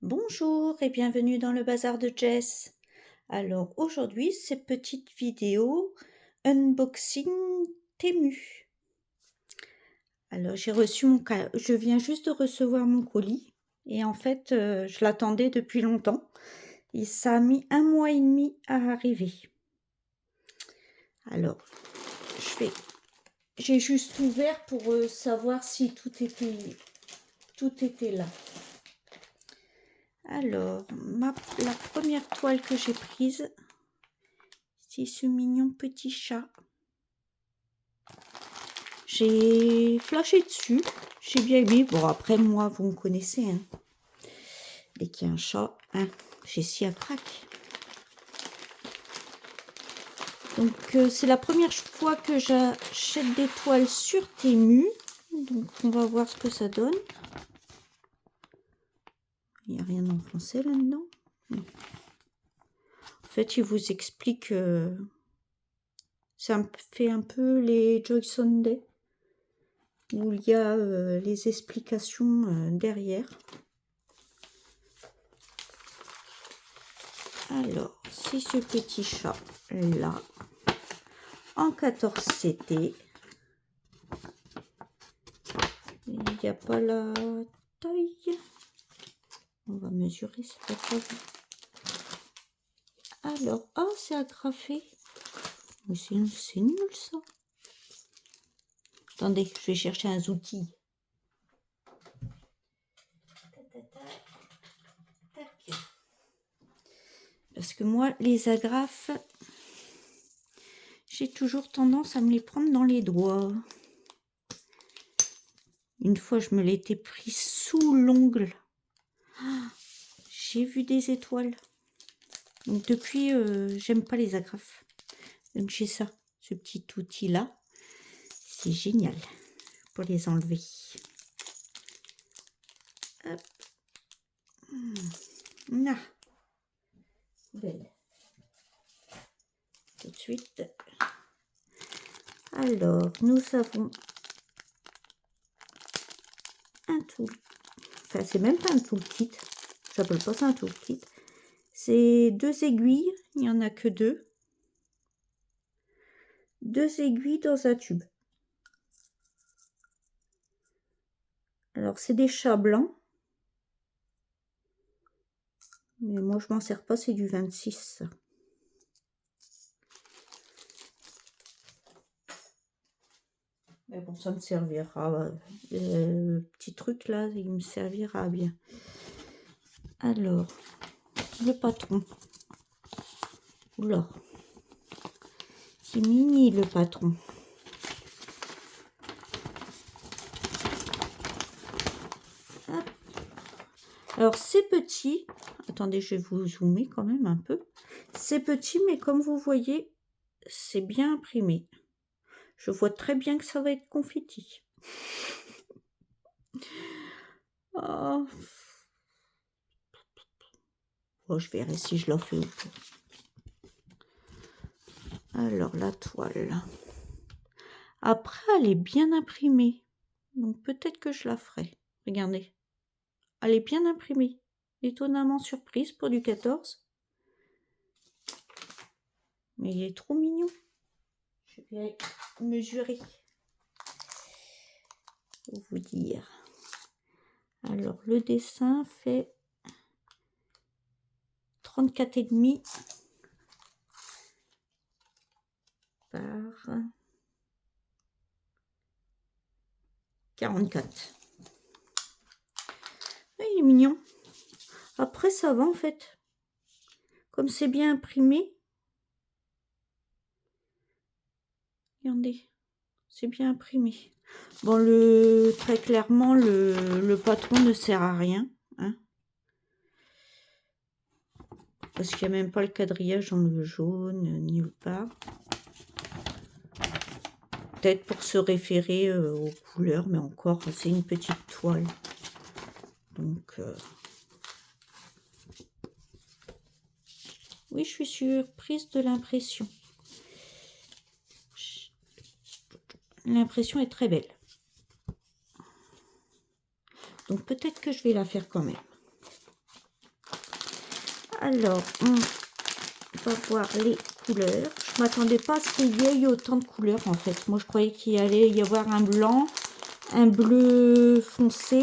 Bonjour et bienvenue dans le bazar de Jess. Alors aujourd'hui, c'est petite vidéo unboxing Temu. Alors je viens juste de recevoir mon colis et en fait, je l'attendais depuis longtemps et ça a mis 1 mois et demi à arriver. Alors, j'ai juste ouvert pour savoir si tout était là. Alors, la première toile que j'ai prise, c'est ce mignon petit chat. J'ai flashé dessus, j'ai bien aimé. Bon, après, moi, vous me connaissez. Hein. Dès qu'il y a un chat, hein, j'ai scie à craque. Donc, c'est la première fois que j'achète des toiles sur Temu. Donc, on va voir ce que ça donne. Il n'y a rien en français là-dedans. En fait, il vous explique... ça fait un peu les Joy Sunday, où il y a les explications derrière. Alors, c'est ce petit chat là, en 14 CT. Il n'y a pas la taille. On va mesurer, c'est pas grave. Alors, ah, c'est agrafé. Mais c'est nul ça. Attendez, je vais chercher un outil. Parce que moi, les agrafes, j'ai toujours tendance à me les prendre dans les doigts. Une fois, je me l'étais pris sous l'ongle. Ah, j'ai vu des étoiles. Donc depuis, j'aime pas les agrafes. Donc j'ai ça, ce petit outil-là. C'est génial pour les enlever. Hop. Ah. Belle. Tout de suite. Alors, nous avons un tool. Enfin, c'est même pas un toolkit. J'appelle pas ça un toolkit. C'est 2 aiguilles. Il n'y en a que 2. 2 aiguilles dans un tube. Alors, c'est des chats blancs. Mais moi, je m'en sers pas. C'est du 26. Mais bon, ça me servira. Le petit truc là, il me servira bien. Alors, le patron. Oula. C'est mini le patron. Hop. Alors, c'est petit. Attendez, je vais vous zoomer quand même un peu. C'est petit, mais comme vous voyez, c'est bien imprimé. Je vois très bien que ça va être confetti. Oh. Oh, je verrai si je la fais ou pas. Alors, la toile. Après, elle est bien imprimée. Donc, peut-être que je la ferai. Regardez. Elle est bien imprimée. Étonnamment surprise pour du 14. Mais il est trop mignon. Je vais mesurer. Pour vous dire. Alors, le dessin fait 34,5 par 44. Il est mignon. Après, ça va en fait. Comme c'est bien imprimé. Regardez. C'est bien imprimé. Bon, très clairement, le patron ne sert à rien. Hein, parce qu'il n'y a même pas le quadrillage dans le jaune, ni nulle part. Peut-être pour se référer aux couleurs, mais encore, c'est une petite toile. Donc, oui, je suis surprise de l'impression. L'impression est très belle. Donc, peut-être que je vais la faire quand même. Alors, on va voir les couleurs. Je m'attendais pas à ce qu'il y ait autant de couleurs en fait. Moi je croyais qu'il allait y avoir un blanc, un bleu foncé,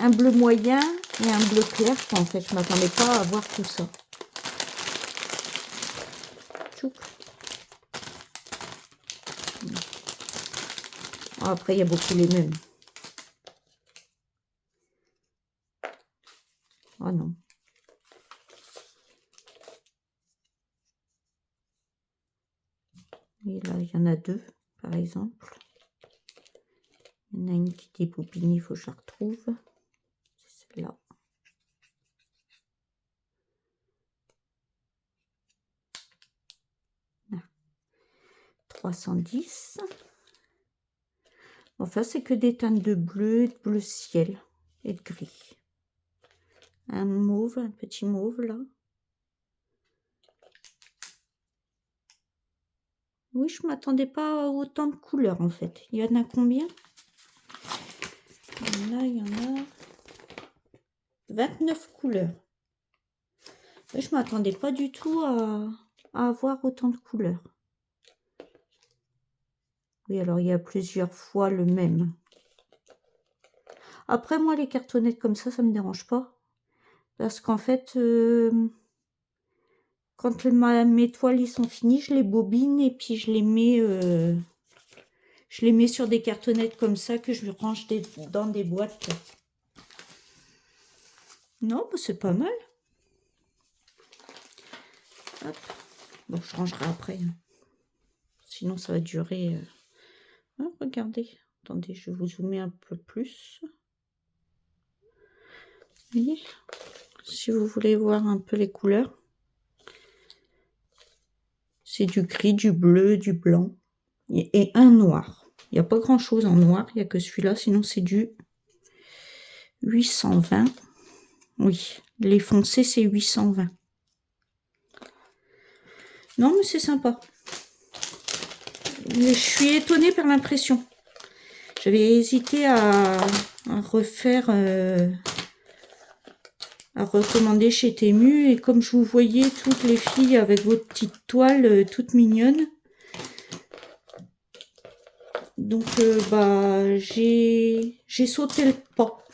un bleu moyen et un bleu clair. En fait, je m'attendais pas à voir tout ça. Tchouk. Après, il y a beaucoup les mêmes. Oh non. Et là, il y en a deux, par exemple. Il y en a une qui débobine, il faut que je la retrouve. C'est celle-là. Là. 310. Enfin, c'est que des teintes de bleu, de bleu ciel et de gris. Un mauve, un petit mauve là. Oui, je m'attendais pas à autant de couleurs en fait. Il y en a combien? Là, il y en a 29 couleurs. Mais je m'attendais pas du tout à avoir autant de couleurs. Oui, alors il y a plusieurs fois le même. Après, moi, les cartonnettes comme ça me dérange pas. Parce qu'en fait, quand mes toiles ils sont finies, je les bobine et puis je les mets sur des cartonnettes comme ça que je range dans des boîtes. Non, bah, c'est pas mal. Hop. Bon, je rangerai après. Hein. Sinon, ça va durer. Ah, regardez. Attendez, je vais vous zoomer un peu plus. Vous voyez? Si vous voulez voir un peu les couleurs. C'est du gris, du bleu, du blanc et un noir. Il n'y a pas grand chose en noir, il n'y a que celui-là, sinon c'est du 820. Oui, les foncés c'est 820. Non mais c'est sympa. Je suis étonnée par l'impression. J'avais hésité à refaire, à recommander chez Temu et comme je vous voyais toutes les filles avec vos petites toiles toutes mignonnes, donc bah j'ai sauté le pas.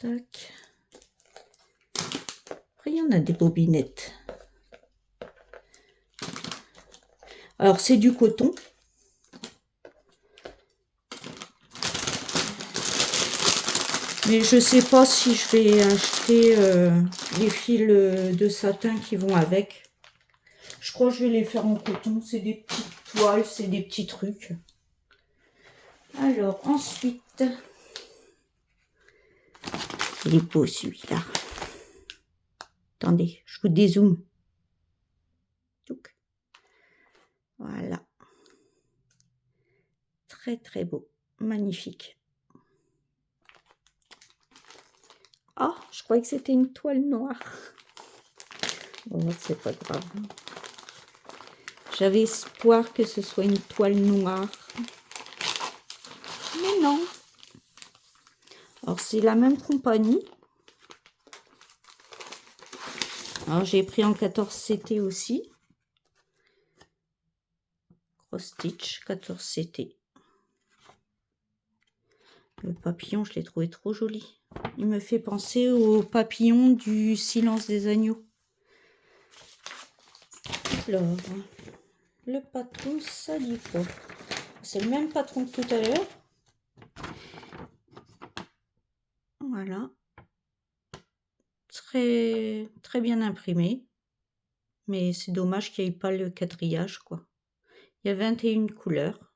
Tac. Après, il y en a des bobinettes. Alors, c'est du coton. Mais je sais pas si je vais acheter les fils de satin qui vont avec. Je crois que je vais les faire en coton. C'est des petites toiles, c'est des petits trucs. Alors, ensuite... Il est beau celui-là. Attendez, je vous dézoome. Voilà. Très très beau. Magnifique. Ah, je croyais que c'était une toile noire. Bon, c'est pas grave. J'avais espoir que ce soit une toile noire. Mais non. Alors, c'est la même compagnie. Alors, j'ai pris en 14 CT aussi. Cross Stitch, 14 CT. Le papillon, je l'ai trouvé trop joli. Il me fait penser au papillon du Silence des agneaux. Alors, le patron, ça dit quoi? C'est le même patron que tout à l'heure. Voilà. Très, très bien imprimé. Mais c'est dommage qu'il n'y ait pas le quadrillage, quoi. Il y a 21 couleurs.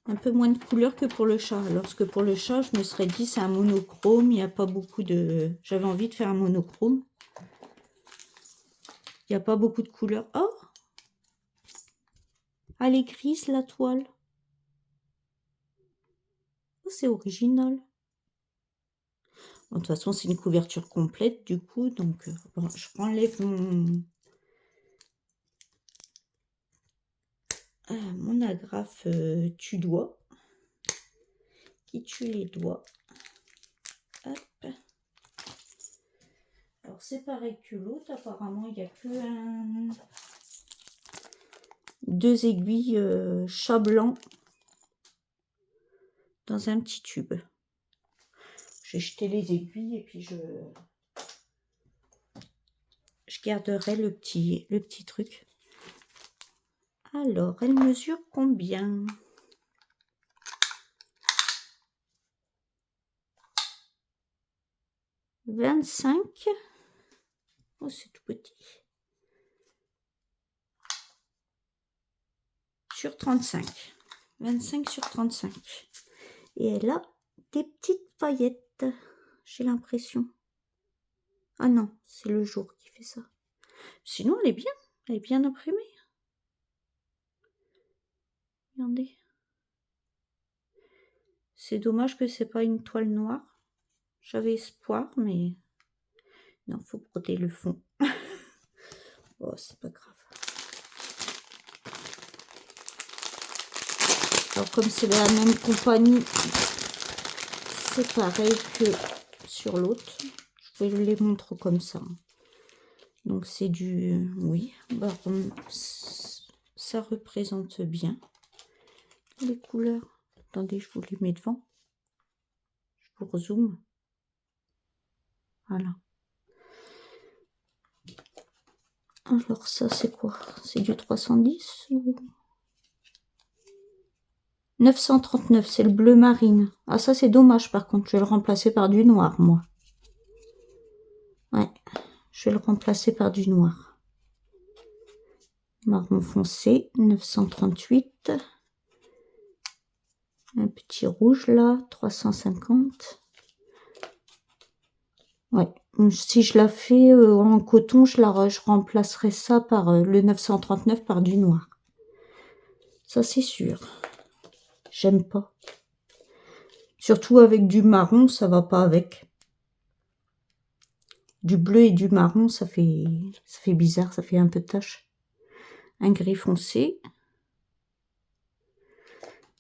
Un peu moins de couleurs que pour le chat. Alors que pour le chat, je me serais dit c'est un monochrome. Il n'y a pas beaucoup de... J'avais envie de faire un monochrome. Il n'y a pas beaucoup de couleurs. Oh! Elle est grise, la toile. Oh, c'est original. Bon, de toute façon, c'est une couverture complète, du coup. Donc, bon, je enlève mon agrafe tu dois. qui tue les doigts. Hop. Alors c'est pareil que l'autre, apparemment il n'y a que deux aiguilles chat blanc dans un petit tube. J'ai jeté les aiguilles et puis je garderai le petit truc. Alors, elle mesure combien? « 25 ». Oh, c'est tout petit. Sur 35. 25 sur 35. Et elle a des petites paillettes, j'ai l'impression. Ah non, c'est le jour qui fait ça. Sinon, elle est bien imprimée. Regardez. C'est dommage que c'est pas une toile noire. J'avais espoir, mais non, faut broder le fond. Oh, c'est pas grave. Alors, comme c'est la même compagnie, c'est pareil que sur l'autre. Je vous les montre comme ça. Donc, c'est du... Oui, Baron, ça représente bien les couleurs. Attendez, je vous les mets devant. Je vous rezoome. Voilà. Alors, ça, c'est quoi? C'est du 310 ou... 939, c'est le bleu marine. Ah, ça, c'est dommage, par contre. Je vais le remplacer par du noir, moi. Ouais, je vais le remplacer par du noir. Marron foncé, 938. Un petit rouge, là, 350. Ouais, si je la fais en coton, je remplacerai ça par le 939 par du noir. Ça, c'est sûr. J'aime pas. Surtout avec du marron, ça va pas avec. Du bleu et du marron, ça fait bizarre, ça fait un peu de tache. Un gris foncé.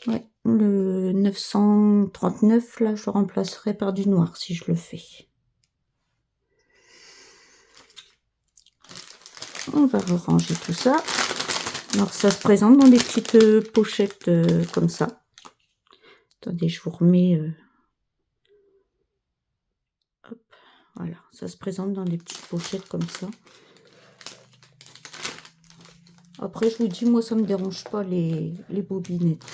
Ouais, le 939, là, je le remplacerai par du noir si je le fais. On va ranger tout ça. Alors, ça se présente dans des petites pochettes comme ça. Attendez, je vous remets... Hop, voilà, ça se présente dans des petites pochettes comme ça. Après, je vous dis, moi, ça me dérange pas les bobinettes.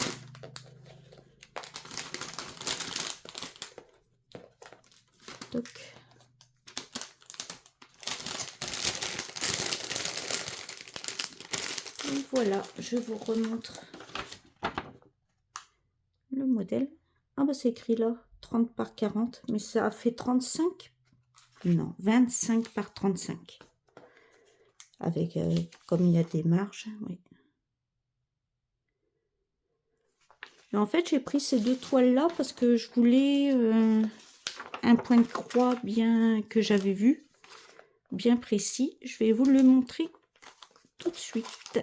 Toc. Et voilà, je vous remontre le modèle. Ah bah c'est écrit là, 30 par 40, mais ça a fait 35. Non, 25 par 35. Avec, comme il y a des marges, oui. Et en fait, j'ai pris ces deux toiles-là parce que je voulais un point de croix bien que j'avais vu, bien précis. Je vais vous le montrer tout de suite.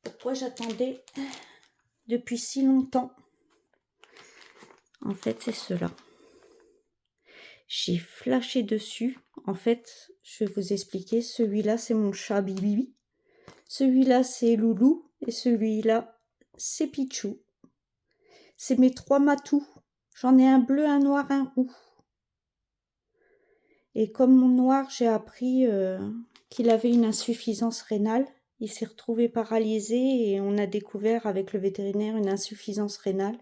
Pourquoi j'attendais depuis si longtemps? En fait, c'est cela. J'ai flashé dessus. En fait, je vais vous expliquer. Celui-là, c'est mon chat Bibi. Celui-là, c'est Loulou. Et celui-là, c'est Pichou. C'est mes trois matous. J'en ai un bleu, un noir, un roux. Et comme mon noir, j'ai appris qu'il avait une insuffisance rénale. Il s'est retrouvé paralysé et on a découvert avec le vétérinaire une insuffisance rénale.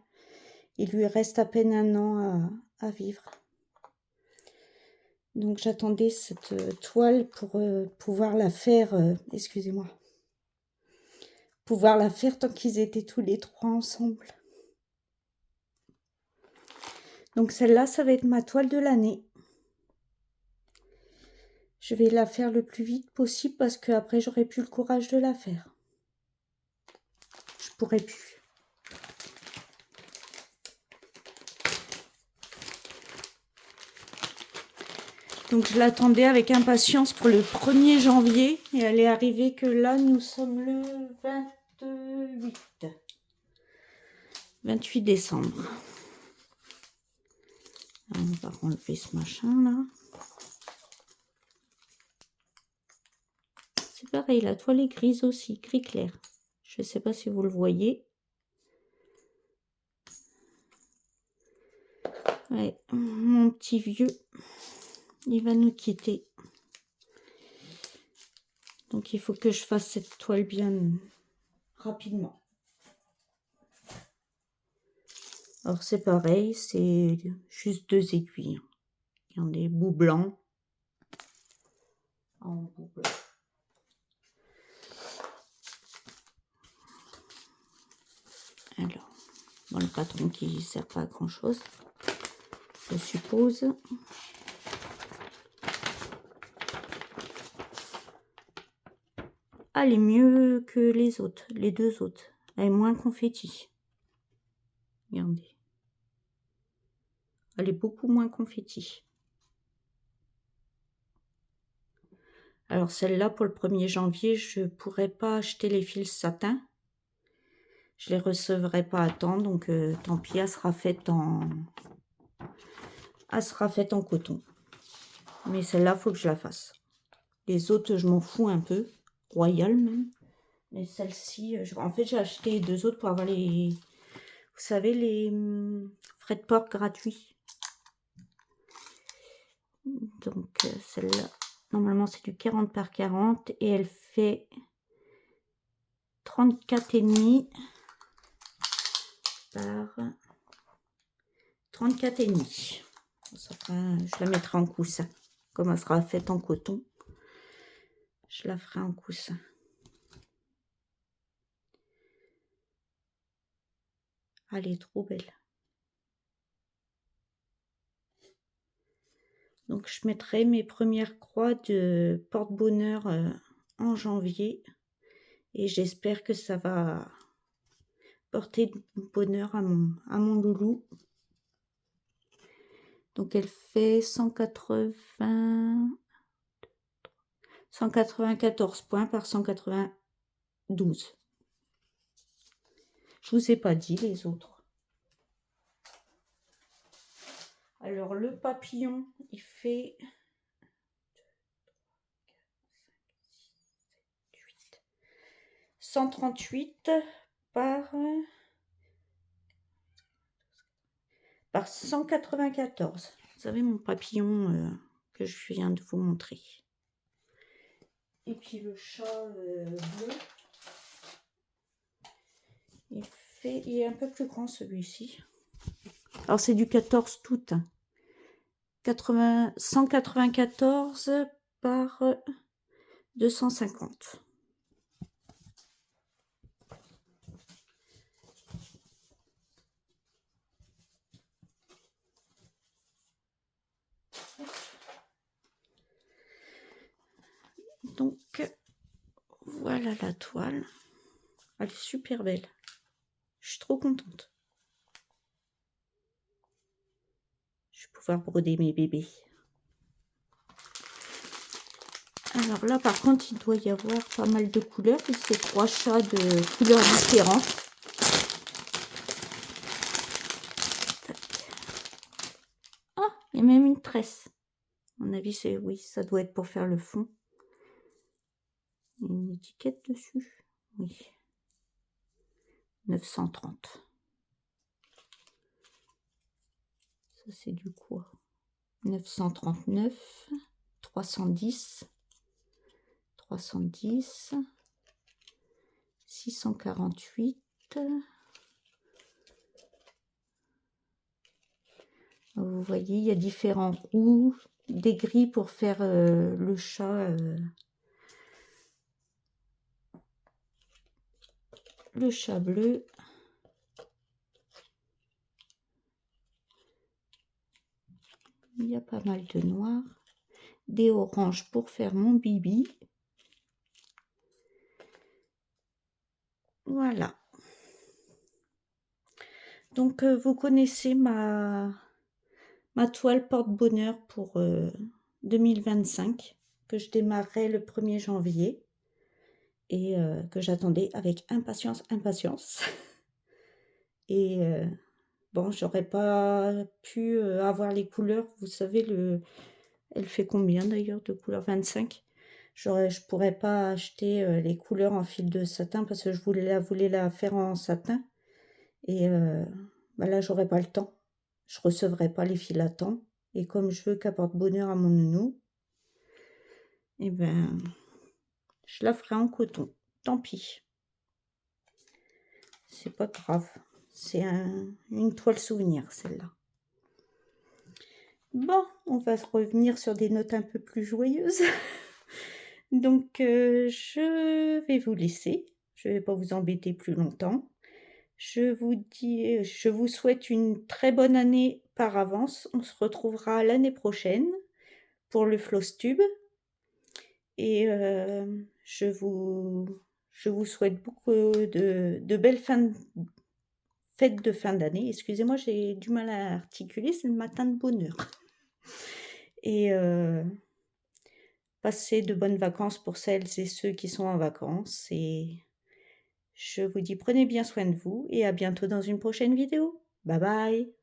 Il lui reste à peine 1 an à vivre. Donc j'attendais cette toile pour pouvoir la faire, excusez-moi, pouvoir la faire tant qu'ils étaient tous les trois ensemble. Donc celle-là, ça va être ma toile de l'année. Je vais la faire le plus vite possible parce que après j'aurai plus le courage de la faire. Je pourrai plus. Donc je l'attendais avec impatience pour le 1er janvier et elle est arrivée que là nous sommes le 28 décembre. Alors, on va enlever ce machin là. C'est pareil, la toile est grise aussi, gris clair. Je ne sais pas si vous le voyez. Ouais, mon petit vieux, il va nous quitter. Donc il faut que je fasse cette toile bien rapidement. Alors c'est pareil, c'est juste 2 aiguilles. Il y a des bouts blancs. En bout blanc. Alors, bon, le patron qui ne sert pas à grand chose, je suppose. Ah, elle est mieux que les autres, les 2 autres. Elle est moins confetti. Regardez. Elle est beaucoup moins confetti. Alors celle-là, pour le 1er janvier, je ne pourrais pas acheter les fils satin. Je les recevrai pas à temps, donc tant pis, elle sera faite en coton. Mais celle-là, faut que je la fasse. Les autres, je m'en fous un peu, royal même. Mais celle-ci, en fait, j'ai acheté 2 autres pour avoir les, vous savez, les frais de port gratuits. Donc celle-là, normalement, c'est du 40 par 40 et elle fait 34,5 par 34,5. Ça fera, je la mettrai en coussin. Comme elle sera faite en coton, je la ferai en coussin. Elle est trop belle. Donc je mettrai mes premières croix de porte-bonheur en janvier. Et j'espère que ça va porter bonheur à mon loulou. Donc elle fait 194 points par 192. Je vous ai pas dit les autres. Alors le papillon, il fait 138 par 194. Vous savez mon papillon que je viens de vous montrer. Et puis le chat bleu, il est un peu plus grand celui-ci. Alors c'est du 14 août. 194 par 250. Donc voilà la toile. Elle est super belle. Je suis trop contente. Je vais pouvoir broder mes bébés. Alors là par contre il doit y avoir pas mal de couleurs. C'est 3 chats de couleurs différentes. Ah, il y a même une tresse. À mon avis c'est, oui, ça doit être pour faire le fond. Il y a une étiquette dessus. Oui. 930. Ça c'est du quoi? 939, 310, 310, 648. Vous voyez, il y a différents roux, des gris pour faire le chat. Le chat bleu. Il y a pas mal de noir. Des oranges pour faire mon bibi. Voilà. Donc vous connaissez ma toile porte-bonheur pour 2025 que je démarrerai le 1er janvier et que j'attendais avec impatience. Et bon, j'aurais pas pu, avoir les couleurs. Vous savez, elle fait combien d'ailleurs de couleurs? 25. Je pourrais pas acheter, les couleurs en fil de satin parce que je voulais la faire en satin et bah, là, j'aurais pas le temps. Je recevrai pas les fils à temps et comme je veux qu'elle porte bonheur à mon nounou et ben, je la ferai en coton. Tant pis. C'est pas grave. C'est une toile souvenir, celle-là. Bon, on va se revenir sur des notes un peu plus joyeuses. Donc, je vais vous laisser. Je vais pas vous embêter plus longtemps. Je vous souhaite une très bonne année par avance. On se retrouvera l'année prochaine pour le Flosstube et je vous souhaite beaucoup de belles fêtes de fin d'année. Excusez-moi, j'ai du mal à articuler, c'est le matin de bonheur. Et passez de bonnes vacances pour celles et ceux qui sont en vacances et je vous dis prenez bien soin de vous et à bientôt dans une prochaine vidéo. Bye bye.